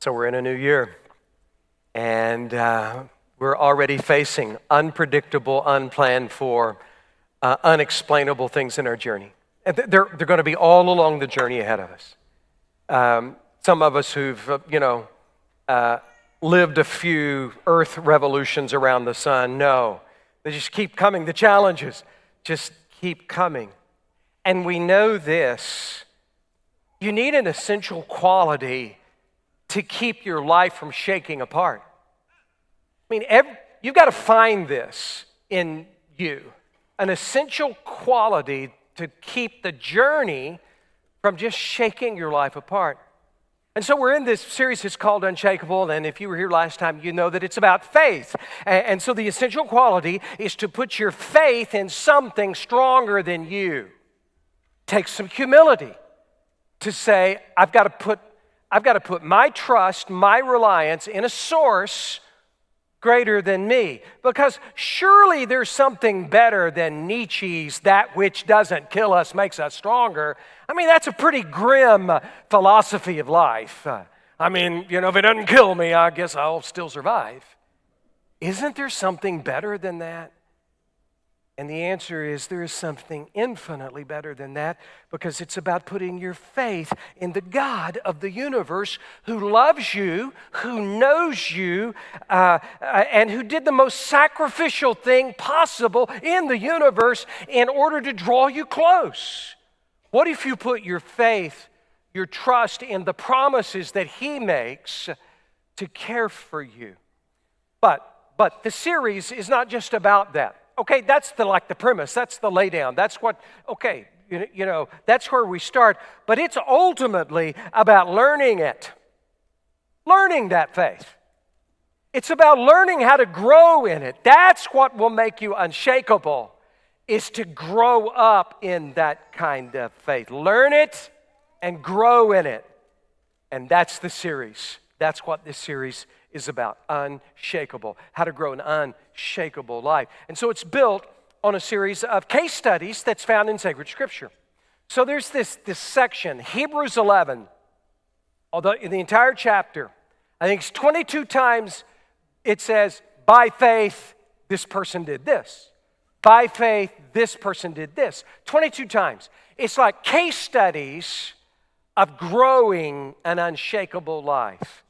So we're in a new year, and we're already facing unpredictable, unplanned for, unexplainable things in our journey. And they're going to be all along the journey ahead of us. Some of us who've, lived a few Earth revolutions around the sun know they just keep coming. The challenges just keep coming. And we know this. You need an essential quality to keep your life from shaking apart. I mean, you've got to find this in you, an essential quality to keep the journey from just shaking your life apart. And so we're in this series, it's called Unshakeable, and if you were here last time, you know that it's about faith. And so the essential quality is to put your faith in something stronger than you. Take some humility to say, I've got to put my trust, my reliance in a source greater than me. Because surely there's something better than Nietzsche's "that which doesn't kill us makes us stronger." I mean, that's a pretty grim philosophy of life. If it doesn't kill me, I guess I'll still survive. Isn't there something better than that? And the answer is there is something infinitely better than that, because it's about putting your faith in the God of the universe who loves you, who knows you, and who did the most sacrificial thing possible in the universe in order to draw you close. What if you put your faith, your trust in the promises that He makes to care for you? But the series is not just about that. Okay, that's the premise, that's the laydown, that's that's where we start. But it's ultimately about learning that faith. It's about learning how to grow in it. That's what will make you unshakable, is to grow up in that kind of faith. Learn it and grow in it. And that's the series. That's what this series is about, Unshakeable, how to grow an unshakable life. And so it's built on a series of case studies that's found in sacred scripture. So there's this section, Hebrews 11, although in the entire chapter, I think it's 22 times it says, by faith, this person did this. By faith, this person did this. 22 times. It's like case studies of growing an unshakable life.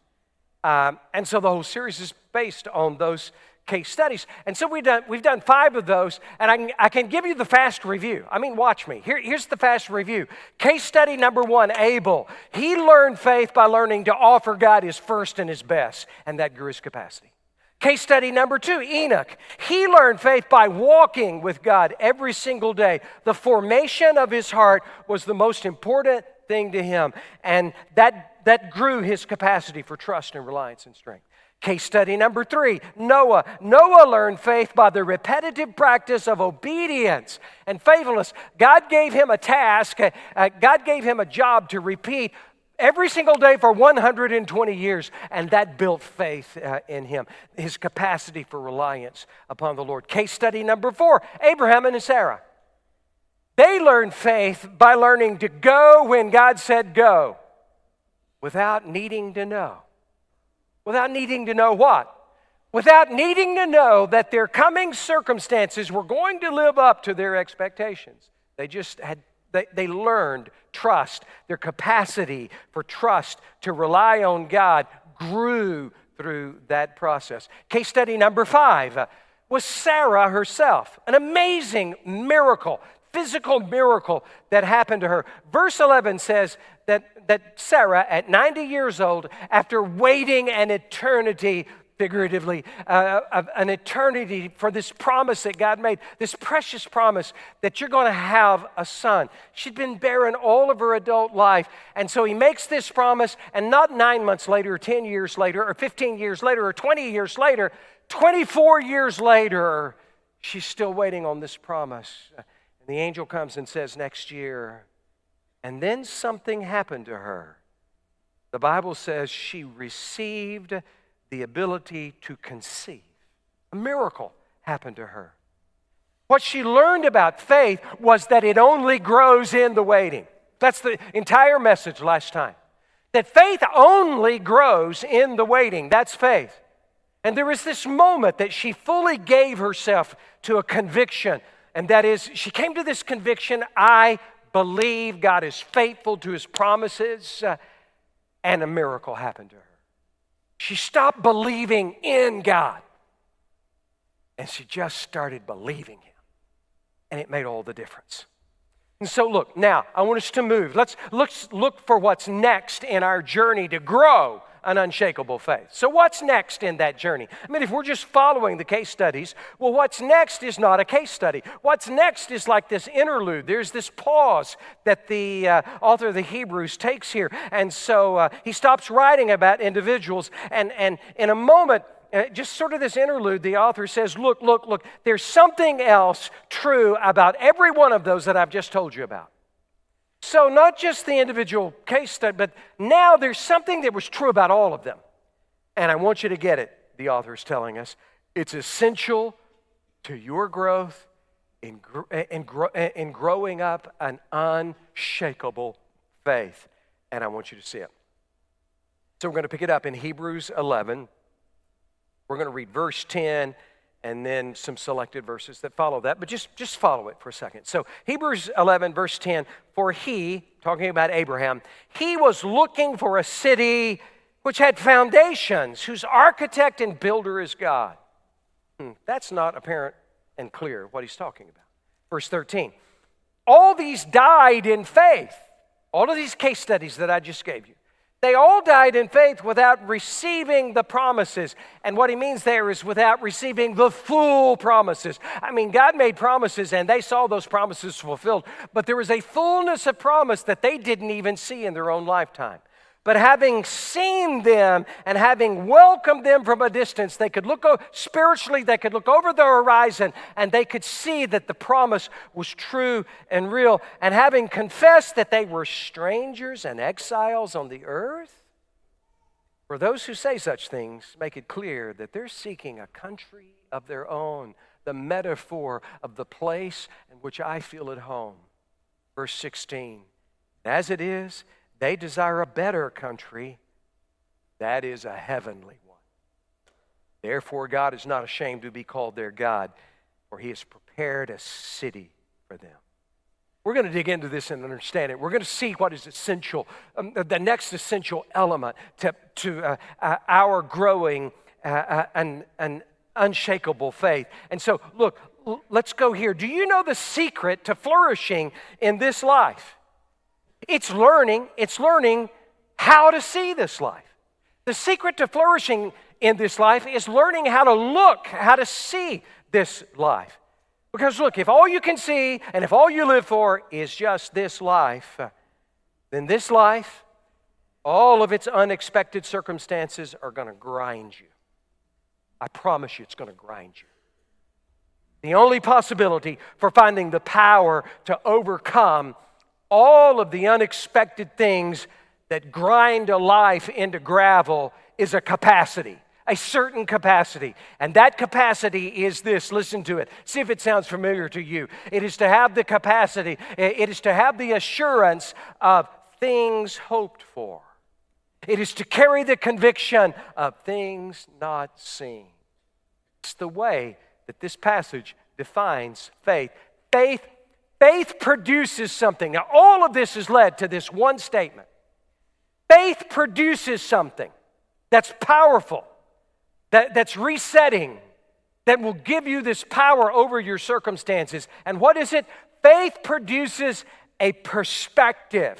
And so the whole series is based on those case studies. And so we've done 5 of those, and I can give you the fast review. I mean, watch me. Here's the fast review. Case study number 1, Abel. He learned faith by learning to offer God his first and his best, and that grew his capacity. Case study number 2, Enoch. He learned faith by walking with God every single day. The formation of his heart was the most important thing to him, and that grew his capacity for trust and reliance and strength. Case study number 3, Noah. Noah learned faith by the repetitive practice of obedience and faithfulness. God gave him a task, God gave him a job to repeat every single day for 120 years, and that built faith in him, his capacity for reliance upon the Lord. Case study number 4, Abraham and Sarah. They learned faith by learning to go when God said go, without needing to know. Without needing to know what? Without needing to know that their coming circumstances were going to live up to their expectations. They learned trust. Their capacity for trust to rely on God grew through that process. Case study number 5 was Sarah herself. An amazing miracle, physical miracle that happened to her. Verse 11 says that Sarah, at 90 years old, after waiting an eternity, figuratively, an eternity for this promise that God made, this precious promise that you're going to have a son. She'd been barren all of her adult life, and so he makes this promise, and not 9 months later, or 10 years later, or 15 years later, or 20 years later, 24 years later, she's still waiting on this promise. And the angel comes and says, next year. And then something happened to her. The Bible says she received the ability to conceive. A miracle happened to her. What she learned about faith was that it only grows in the waiting. That's the entire message last time. That faith only grows in the waiting. That's faith. And there is this moment that she fully gave herself to a conviction. And that is, she came to this conviction, I believe God is faithful to His promises. And a miracle happened to her. She stopped believing in God. And she just started believing Him. And it made all the difference. And so look, now I want us to move. Let's look for what's next in our journey to grow an unshakable faith. So what's next in that journey? I mean, if we're just following the case studies, well, what's next is not a case study. What's next is like this interlude. There's this pause that the author of the Hebrews takes here. And so he stops writing about individuals. And in a moment, just sort of this interlude, the author says, look, there's something else true about every one of those that I've just told you about. So not just the individual case study, but now there's something that was true about all of them. And I want you to get it, the author is telling us. It's essential to your growth in growing up an unshakable faith. And I want you to see it. So we're going to pick it up in Hebrews 11. We're going to read verse 10 and then some selected verses that follow that. But just follow it for a second. So Hebrews 11, verse 10, for he, talking about Abraham, he was looking for a city which had foundations, whose architect and builder is God. That's not apparent and clear what he's talking about. Verse 13, all these died in faith. All of these case studies that I just gave you. They all died in faith without receiving the promises. And what he means there is without receiving the full promises. I mean, God made promises and they saw those promises fulfilled. But there was a fullness of promise that they didn't even see in their own lifetime. But having seen them and having welcomed them from a distance, they could look spiritually, they could look over the horizon and they could see that the promise was true and real. And having confessed that they were strangers and exiles on the earth, for those who say such things make it clear that they're seeking a country of their own, the metaphor of the place in which I feel at home. Verse 16, as it is, they desire a better country, that is a heavenly one. Therefore, God is not ashamed to be called their God, for He has prepared a city for them. We're going to dig into this and understand it. We're going to see what is essential, the next essential element to our growing an unshakable faith. And so, look, let's go here. Do you know the secret to flourishing in this life? It's learning how to see this life. The secret to flourishing in this life is learning how to look, how to see this life. Because look, if all you can see and if all you live for is just this life, then this life, all of its unexpected circumstances are going to grind you. I promise you it's going to grind you. The only possibility for finding the power to overcome all of the unexpected things that grind a life into gravel is a capacity, a certain capacity. And that capacity is this. Listen to it. See if it sounds familiar to you. It is to have the capacity, it is to have the assurance of things hoped for. It is to carry the conviction of things not seen. It's the way that this passage defines faith. Faith produces something. Now, all of this has led to this one statement. Faith produces something that's powerful, that's resetting, that will give you this power over your circumstances. And what is it? Faith produces a perspective,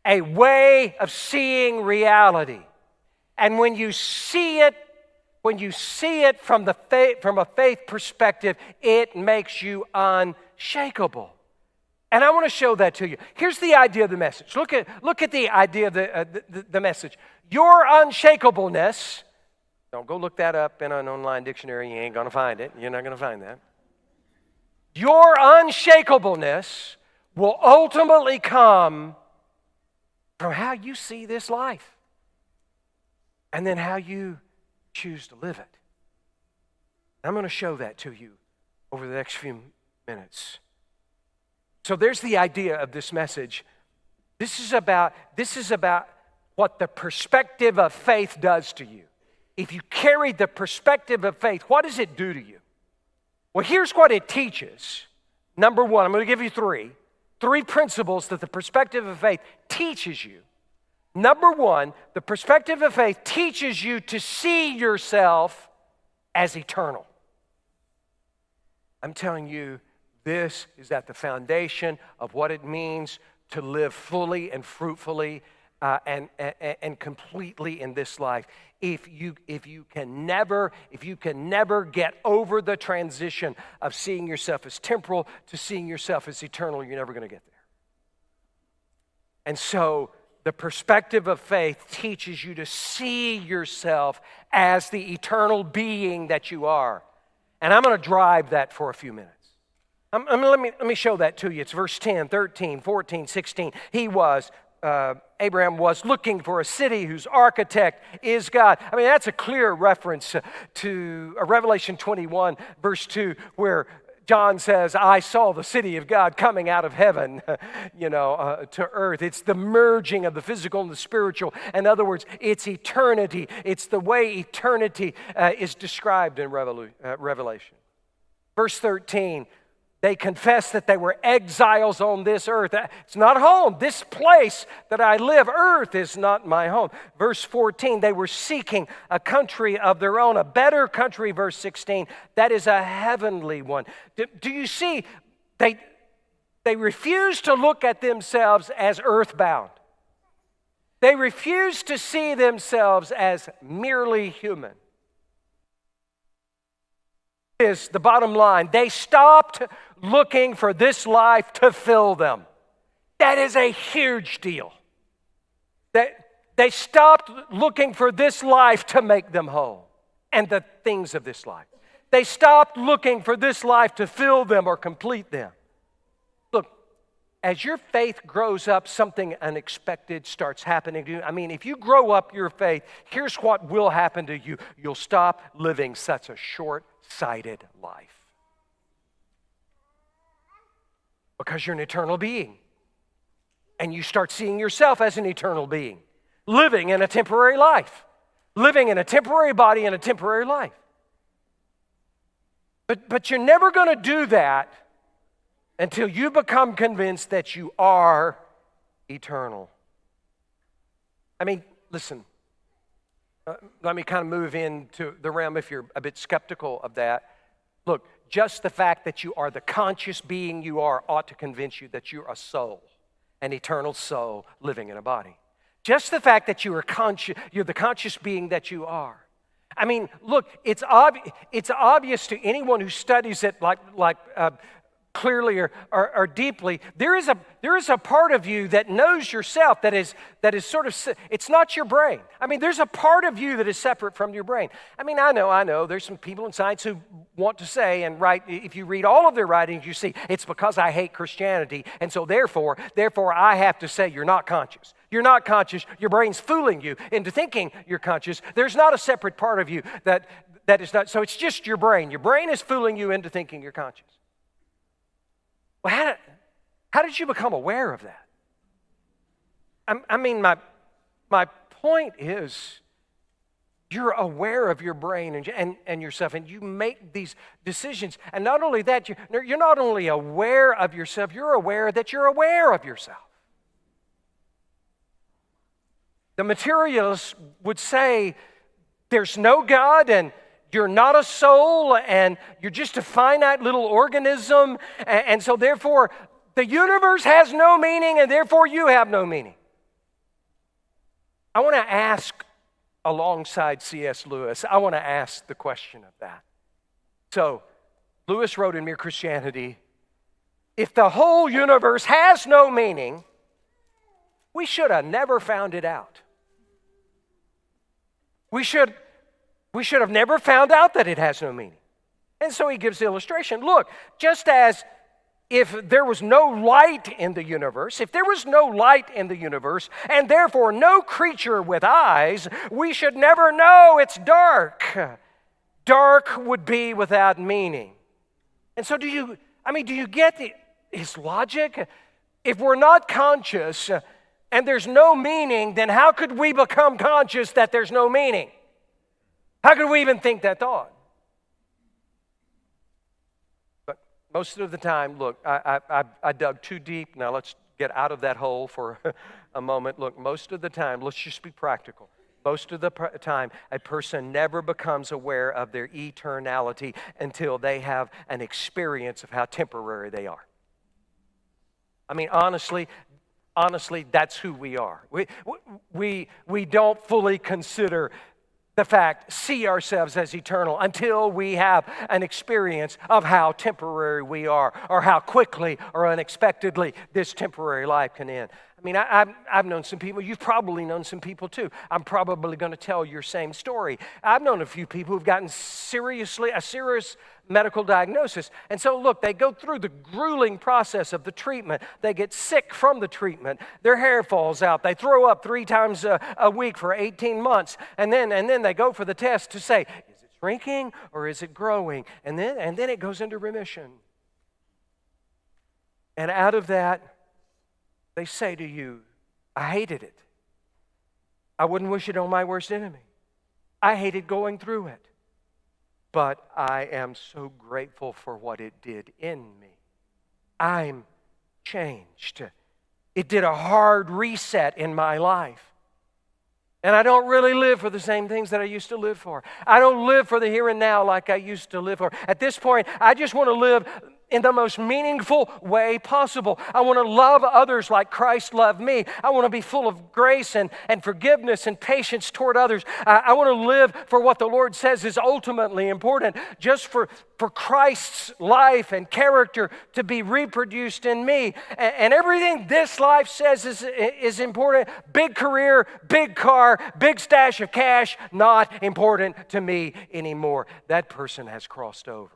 a way of seeing reality. And when you see it from a faith perspective, it makes you unshakable. And I want to show that to you. Here's the idea of the message. Look at the idea of the message. Your unshakableness, don't go look that up in an online dictionary. You ain't going to find it. You're not going to find that. Your unshakableness will ultimately come from how you see this life and then how you choose to live it. I'm going to show that to you over the next few minutes. So there's the idea of this message. This is about what the perspective of faith does to you. If you carry the perspective of faith, what does it do to you? Well, here's what it teaches. Number one, I'm going to give you three principles that the perspective of faith teaches you. Number one, the perspective of faith teaches you to see yourself as eternal. I'm telling you, this is at the foundation of what it means to live fully and fruitfully and completely in this life. If you can never get over the transition of seeing yourself as temporal to seeing yourself as eternal, you're never going to get there. And so the perspective of faith teaches you to see yourself as the eternal being that you are. And I'm going to drive that for a few minutes. Let me show that to you. It's verse 10, 13, 14, 16. Abraham was looking for a city whose architect is God. I mean, that's a clear reference to Revelation 21, verse 2, where John says, I saw the city of God coming out of heaven, to earth. It's the merging of the physical and the spiritual. In other words, it's eternity. It's the way eternity is described in Revelation. Verse 13, they confessed that they were exiles on this earth. It's not home. This place that I live, earth, is not my home. Verse 14, they were seeking a country of their own, a better country. Verse 16, that is a heavenly one. Do you see? They refuse to look at themselves as earthbound. They refuse to see themselves as merely human. Is the bottom line. They stopped looking for this life to fill them. That is a huge deal. They stopped looking for this life to make them whole and the things of this life. They stopped looking for this life to fill them or complete them. Look, as your faith grows up, something unexpected starts happening to you. I mean, if you grow up your faith, here's what will happen to you. You'll stop living such a short-sighted life. Because you're an eternal being. And you start seeing yourself as an eternal being. Living in a temporary life. Living in a temporary body in a temporary life. But you're never going to do that until you become convinced that you are eternal. I mean, listen. Let me kind of move into the realm if you're a bit skeptical of that. Look, just the fact that you are the conscious being you are ought to convince you that you're a soul, an eternal soul living in a body. Just the fact that you're the conscious being that you are. I mean, look, it's obvious to anyone who studies it clearly or deeply. There is a part of you that knows yourself that is sort of, it's not your brain. I mean, there's a part of you that is separate from your brain. I mean, I know, there's some people in science who want to say and write, if you read all of their writings, you see, it's because I hate Christianity, and so therefore I have to say you're not conscious. You're not conscious. Your brain's fooling you into thinking you're conscious. There's not a separate part of you that is not, so it's just your brain. Your brain is fooling you into thinking you're conscious. Well, how did you become aware of that? I mean, my point is, you're aware of your brain and yourself, and you make these decisions. And not only that, you're not only aware of yourself, you're aware that you're aware of yourself. The materialists would say there's no God, and you're not a soul, and you're just a finite little organism, and so therefore the universe has no meaning, and therefore you have no meaning. I want to ask, alongside C.S. Lewis, I want to ask the question of that. So, Lewis wrote in Mere Christianity, if the whole universe has no meaning, we should have never found it out. We should have never found out that it has no meaning. And so he gives the illustration. Look, just as if there was no light in the universe, and therefore no creature with eyes, we should never know it's dark. Dark would be without meaning. And so do you get his logic? If we're not conscious, and there's no meaning, then how could we become conscious that there's no meaning? How could we even think that thought? But most of the time, look, I dug too deep. Now let's get out of that hole for a moment. Look, most of the time, let's just be practical. Most of the time, a person never becomes aware of their eternality until they have an experience of how temporary they are. I mean, honestly, that's who we are. We don't fully consider the fact, see ourselves as eternal until we have an experience of how temporary we are, or how quickly or unexpectedly this temporary life can end. I mean, I've known some people, you've probably known some people too. I'm probably going to tell your same story. I've known a few people who've gotten a serious medical diagnosis. And so look, they go through the grueling process of the treatment. They get sick from the treatment. Their hair falls out. They throw up 3 times a week for 18 months. And then they go for the test to say, is it shrinking or is it growing? And then it goes into remission. And out of that, they say to you, I hated it. I wouldn't wish it on my worst enemy. I hated going through it. But I am so grateful for what it did in me. I'm changed. It did a hard reset in my life. And I don't really live for the same things that I used to live for. I don't live for the here and now like I used to live for. At this point, I just want to live in the most meaningful way possible. I want to love others like Christ loved me. I want to be full of grace and forgiveness and patience toward others. I want to live for what the Lord says is ultimately important, just for Christ's life and character to be reproduced in me. And everything this life says is important. Big career, big car, big stash of cash, not important to me anymore. That person has crossed over.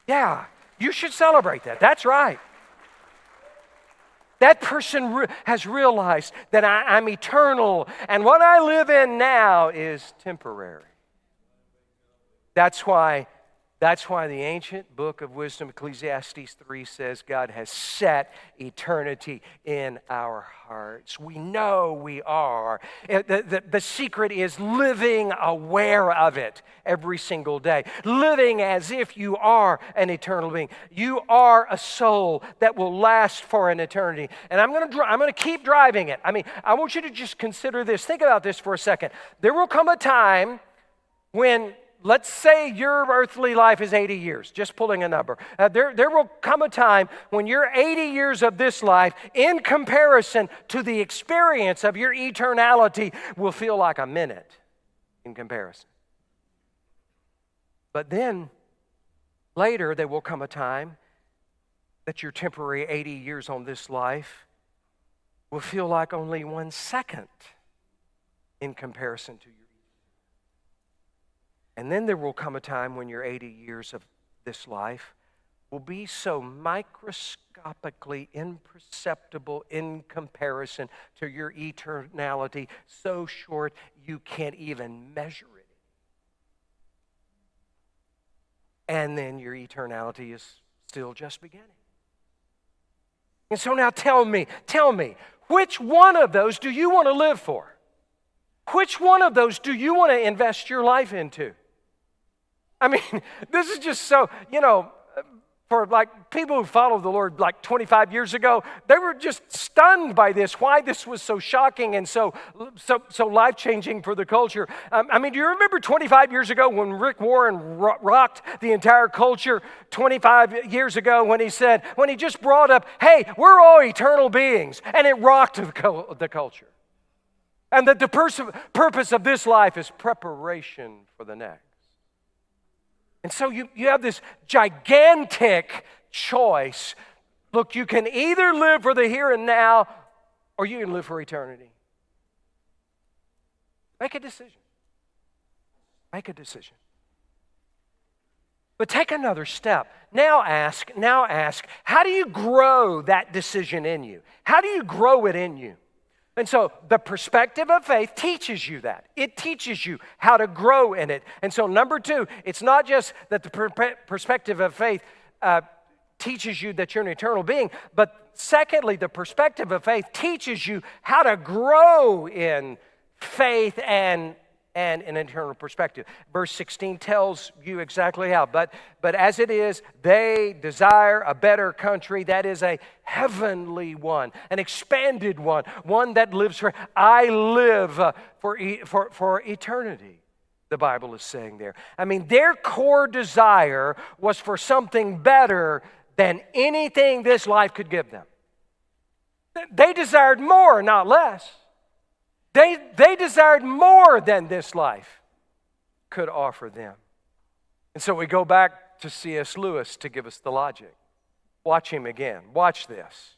Yeah, you should celebrate that. That's right. That person has realized that I'm eternal, and what I live in now is temporary. That's why the ancient book of wisdom, Ecclesiastes 3, says God has set eternity in our hearts. We know we are. The secret is living aware of it every single day. Living as if you are an eternal being. You are a soul that will last for an eternity. And I'm going to keep driving it. I mean, I want you to just consider this. Think about this for a second. There will come a time when, let's say your earthly life is 80 years, just pulling a number. There will come a time when your 80 years of this life, in comparison to the experience of your eternality, will feel like a minute in comparison. But then, later, there will come a time that your temporary 80 years on this life will feel like only 1 second in comparison to your. And then there will come a time when your 80 years of this life will be so microscopically imperceptible in comparison to your eternality, so short you can't even measure it. And then your eternality is still just beginning. And so now tell me, which one of those do you want to live for? Which one of those do you want to invest your life into? I mean, this is just so, for like people who followed the Lord like 25 years ago, they were just stunned by this, why this was so shocking and so life-changing for the culture. I mean, do you remember 25 years ago when Rick Warren rocked the entire culture? 25 years ago when he just brought up, hey, we're all eternal beings, and it rocked the culture. And that the purpose of this life is preparation for the next. And so you have this gigantic choice. Look, you can either live for the here and now, or you can live for eternity. Make a decision. Make a decision. But take another step. Now ask, how do you grow that decision in you? How do you grow it in you? And so the perspective of faith teaches you that. It teaches you how to grow in it. And so number 2, it's not just that the perspective of faith teaches you that you're an eternal being, but secondly, the perspective of faith teaches you how to grow in faith and an eternal perspective. Verse 16 tells you exactly how. But as it is, they desire a better country, that is a heavenly one, an expanded one that lives for. I live for eternity, the Bible is saying there. I mean, their core desire was for something better than anything this life could give them. They desired more, not less. They desired more than this life could offer them. And so we go back to C.S. Lewis to give us the logic. Watch him again. Watch this.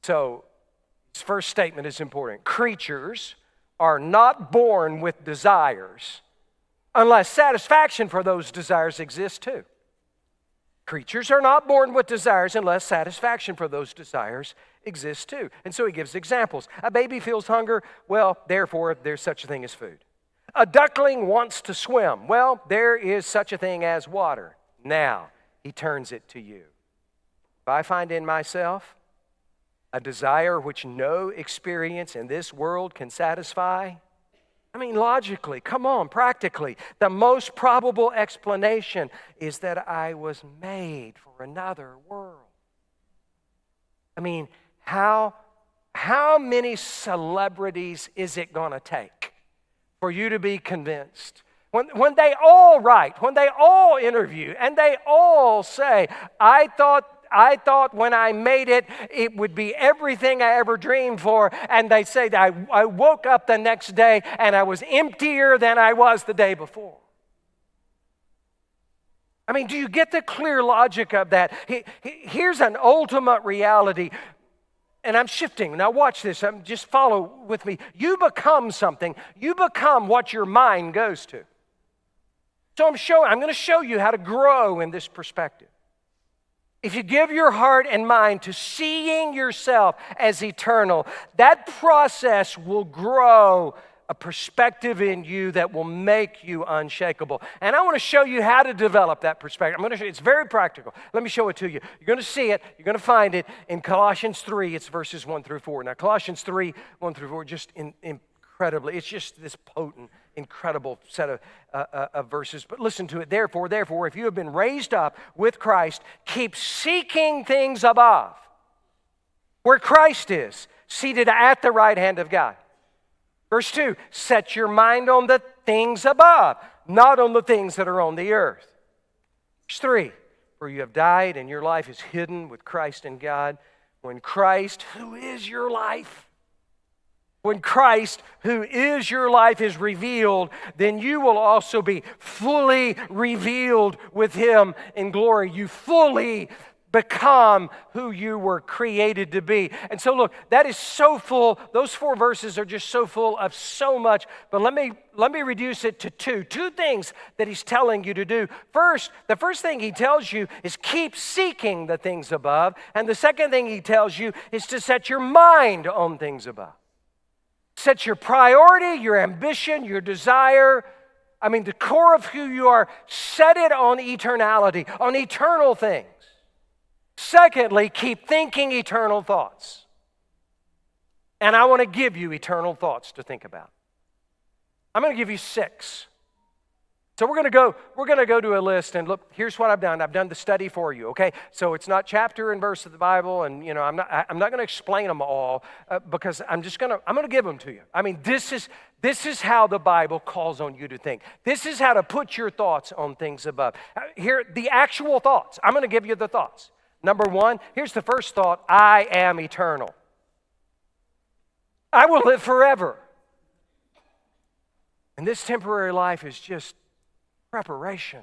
So his first statement is important. Creatures are not born with desires unless satisfaction for those desires exists too. Creatures are not born with desires unless satisfaction for those desires exists too. And so he gives examples. A baby feels hunger. Well, therefore, there's such a thing as food. A duckling wants to swim. Well, there is such a thing as water. Now, he turns it to you. If I find in myself a desire which no experience in this world can satisfy, I mean, logically, come on, practically, the most probable explanation is that I was made for another world. I mean, how many celebrities is it going to take for you to be convinced? When they all write, when they all interview, and they all say, I thought when I made it, it would be everything I ever dreamed for. And they say that I woke up the next day and I was emptier than I was the day before. I mean, do you get the clear logic of that? Here's an ultimate reality. And I'm shifting. Now watch this. Just follow with me. You become something. You become what your mind goes to. So I'm going to show you how to grow in this perspective. If you give your heart and mind to seeing yourself as eternal, that process will grow a perspective in you that will make you unshakable. And I want to show you how to develop that perspective. I'm going to show you, it's very practical. Let me show it to you. You're going to see it. You're going to find it in Colossians 3. It's verses 1 through 4. Now, Colossians 3, 1 through 4, just incredibly, it's just this potent, incredible set of verses. But listen to it. Therefore, if you have been raised up with Christ, keep seeking things above, where Christ is, seated at the right hand of God. Verse 2, set your mind on the things above, not on the things that are on the earth. Verse 3, for you have died and your life is hidden with Christ in God. When Christ, who is your life, when Christ, who is your life, is revealed, then you will also be fully revealed with Him in glory. You fully become who you were created to be. And so look, that is so full. Those 4 verses are just so full of so much. But let me reduce it to two things that he's telling you to do. First, the first thing he tells you is keep seeking the things above. And the second thing he tells you is to set your mind on things above. Set your priority, your ambition, your desire, the core of who you are, set it on eternality, on eternal things. Secondly, keep thinking eternal thoughts. And I want to give you eternal thoughts to think about. I'm going to give you 6. So we're going to go to a list, and look, here's what I've done. I've done the study for you, okay? So it's not chapter and verse of the Bible, and I'm not going to explain them all because I'm going to give them to you. This is how the Bible calls on you to think. This is how to put your thoughts on things above. Here, the actual thoughts. I'm going to give you the thoughts. Number 1, here's the first thought: I am eternal. I will live forever. And this temporary life is just preparation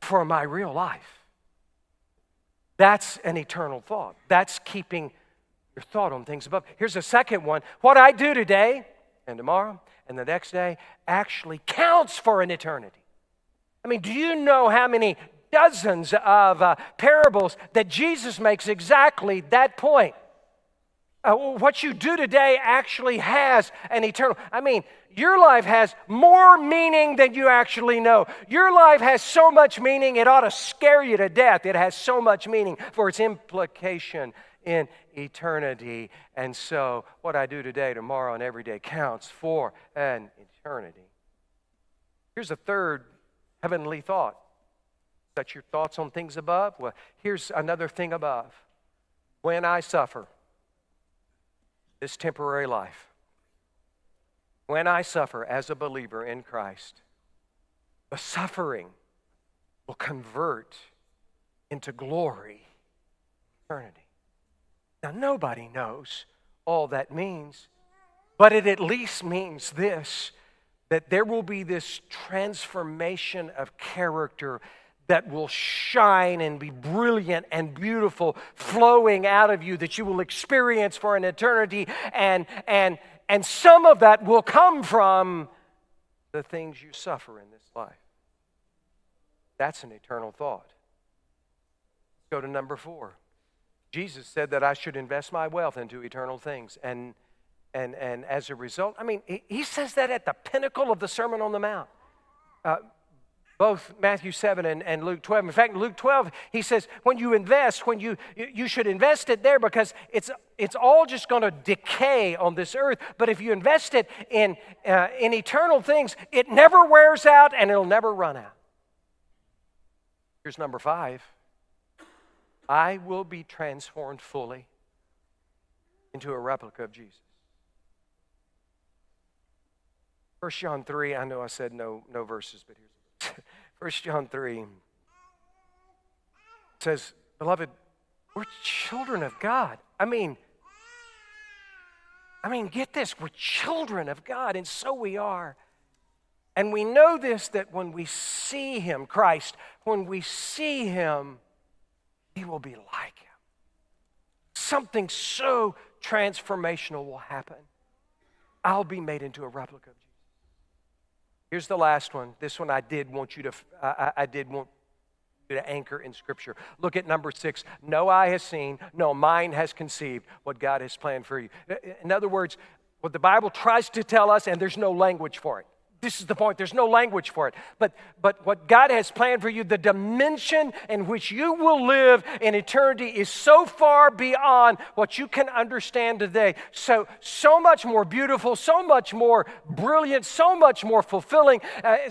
for my real life. That's an eternal thought. That's keeping your thought on things above. Here's a second one. What I do today and tomorrow and the next day actually counts for an eternity. Do you know how many dozens of parables that Jesus makes exactly that point? What you do today actually has an eternal. I mean, your life has more meaning than you actually know. Your life has so much meaning, it ought to scare you to death. It has so much meaning for its implication in eternity. And so, what I do today, tomorrow, and every day counts for an eternity. Here's a third heavenly thought. Set your thoughts on things above. Well, here's another thing above. When I suffer this temporary life, when I suffer as a believer in Christ, the suffering will convert into glory, eternity. Now, nobody knows all that means, but it at least means this, that there will be this transformation of character that will shine and be brilliant and beautiful, flowing out of you, that you will experience for an eternity, and some of that will come from the things you suffer in this life. That's an eternal thought. Go to number 4. Jesus said that I should invest my wealth into eternal things, and as a result, I mean, he says that at the pinnacle of the Sermon on the Mount. Both Matthew 7 and Luke 12. In fact, in Luke 12, he says, when you invest, you should invest it there because it's all just going to decay on this earth. But if you invest it in eternal things, it never wears out and it'll never run out. Here's number 5. I will be transformed fully into a replica of Jesus. 1 John 3, I know I said no verses, but here's 1 John 3 says, beloved, we're children of God. I mean, get this, we're children of God, and so we are. And we know this, that when we see Him, Christ, when we see Him, He will be like Him. Something so transformational will happen. I'll be made into a replica of Jesus. Here's the last one. This one I did want you to anchor in Scripture. Look at number 6. No eye has seen, no mind has conceived what God has planned for you. In other words, what the Bible tries to tell us, and there's no language for it. This is the point. There's no language for it. But what God has planned for you, the dimension in which you will live in eternity is so far beyond what you can understand today. So much more beautiful, so much more brilliant, so much more fulfilling,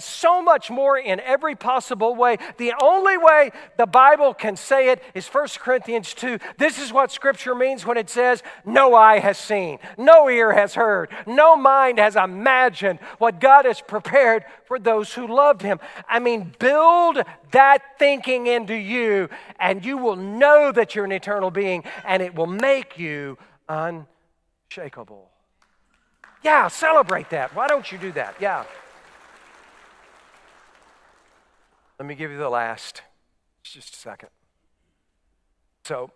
so much more in every possible way. The only way the Bible can say it is 1 Corinthians 2. This is what Scripture means when it says, no eye has seen, no ear has heard, no mind has imagined what God has prepared for those who loved Him. I mean, build that thinking into you, and you will know that you're an eternal being, and it will make you unshakable. Yeah, celebrate that. Why don't you do that? Yeah. Let me give you the last. Just a second. So,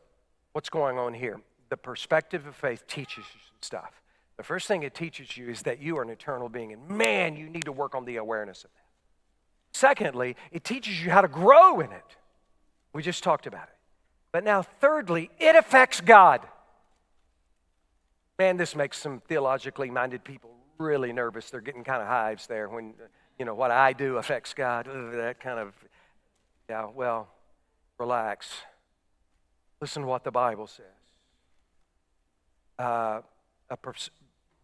what's going on here? The perspective of faith teaches you some stuff. The first thing it teaches you is that you are an eternal being, and man, you need to work on the awareness of that. Secondly, it teaches you how to grow in it. We just talked about it. But now, thirdly, it affects God. Man, this makes some theologically minded people really nervous. They're getting kind of hives there when, what I do affects God. That kind of, yeah, well, relax. Listen to what the Bible says.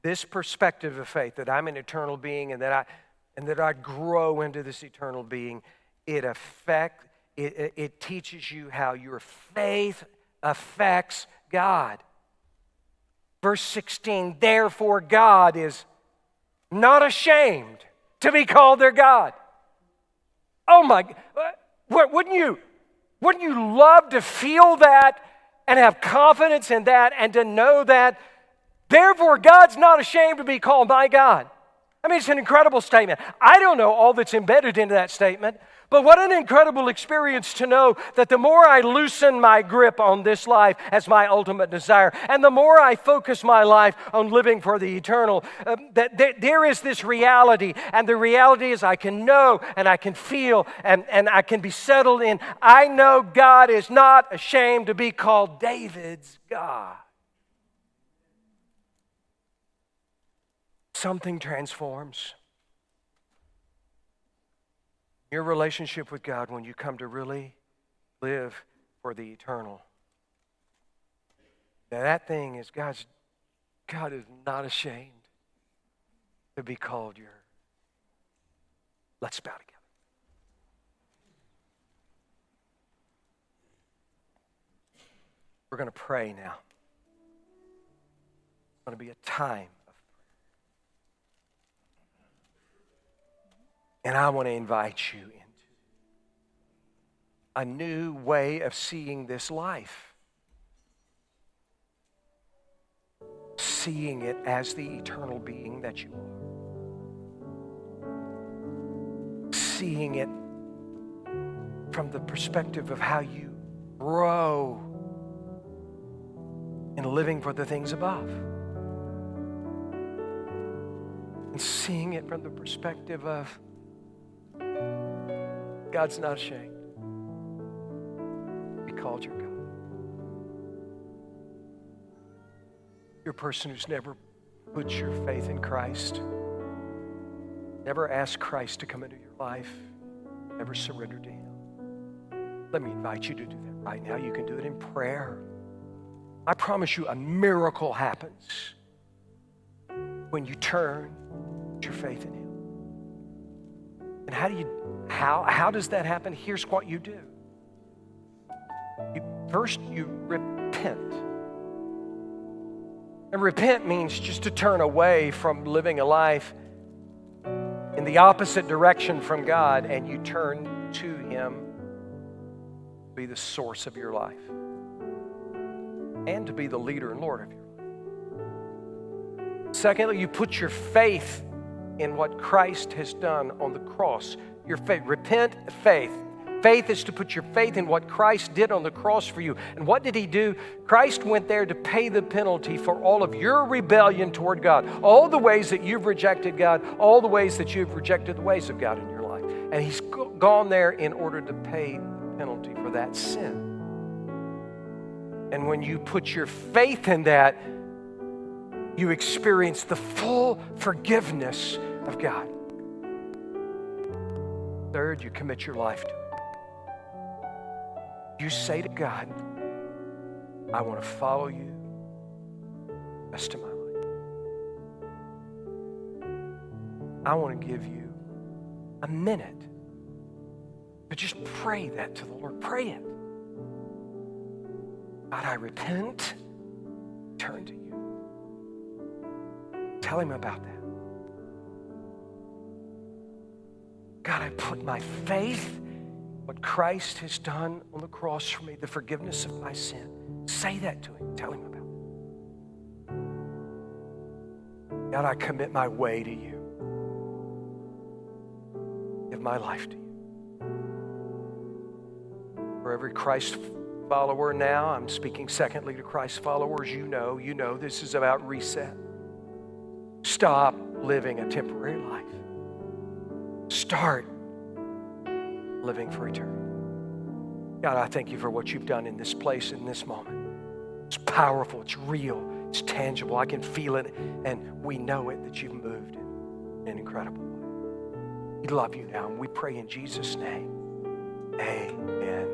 This perspective of faith, that I'm an eternal being and that I grow into this eternal being, it teaches you how your faith affects God. Verse 16, therefore God is not ashamed to be called their God. Oh my, wouldn't you love to feel that and have confidence in that and to know that? Therefore, God's not ashamed to be called my God. I mean, it's an incredible statement. I don't know all that's embedded into that statement, but what an incredible experience to know that the more I loosen my grip on this life as my ultimate desire, and the more I focus my life on living for the eternal, that there is this reality, and the reality is I can know, and I can feel, and I can be settled in. I know God is not ashamed to be called David's God. something transforms. Your relationship with God, when you come to really live for the eternal. Now that thing is God is not ashamed to be called your. Let's bow together. We're going to pray now. It's going to be a time of prayer. And I want to invite you into a new way of seeing this life. Seeing it as the eternal being that you are. Seeing it from the perspective of how you grow in living for the things above. And seeing it from the perspective of God's not ashamed. He called your God. You're a person who's never put your faith in Christ, never asked Christ to come into your life, never surrendered to Him. Let me invite you to do that right now. You can do it in prayer. I promise you a miracle happens when you turn your faith in Him. And how does that happen? Here's what you do. First, you repent. And repent means just to turn away from living a life in the opposite direction from God, and you turn to Him to be the source of your life and to be the leader and Lord of your life. Secondly, you put your faith in what Christ has done on the cross. Your faith. Repent, faith. Faith is to put your faith in what Christ did on the cross for you. And what did He do? Christ went there to pay the penalty for all of your rebellion toward God. All the ways that you've rejected God, all the ways that you've rejected the ways of God in your life. And He's gone there in order to pay the penalty for that sin. And when you put your faith in that, you experience the full forgiveness of God. Third, you commit your life to Him. You say to God, I want to follow you the rest of my life. I want to give you a minute to just pray that to the Lord. Pray it. God, I repent. Turn to you. Tell Him about that. God, I put my faith what Christ has done on the cross for me, the forgiveness of my sin. Say that to Him. Tell Him about it. God, I commit my way to you. Give my life to you. For every Christ follower now, I'm speaking secondly to Christ followers, you know this is about reset. Stop living a temporary life. Start living for eternity. God, I thank you for what you've done in this place, in this moment. It's powerful, it's real, it's tangible. I can feel it, and we know it that you've moved in an incredible way. We love you now, and we pray in Jesus' name. Amen.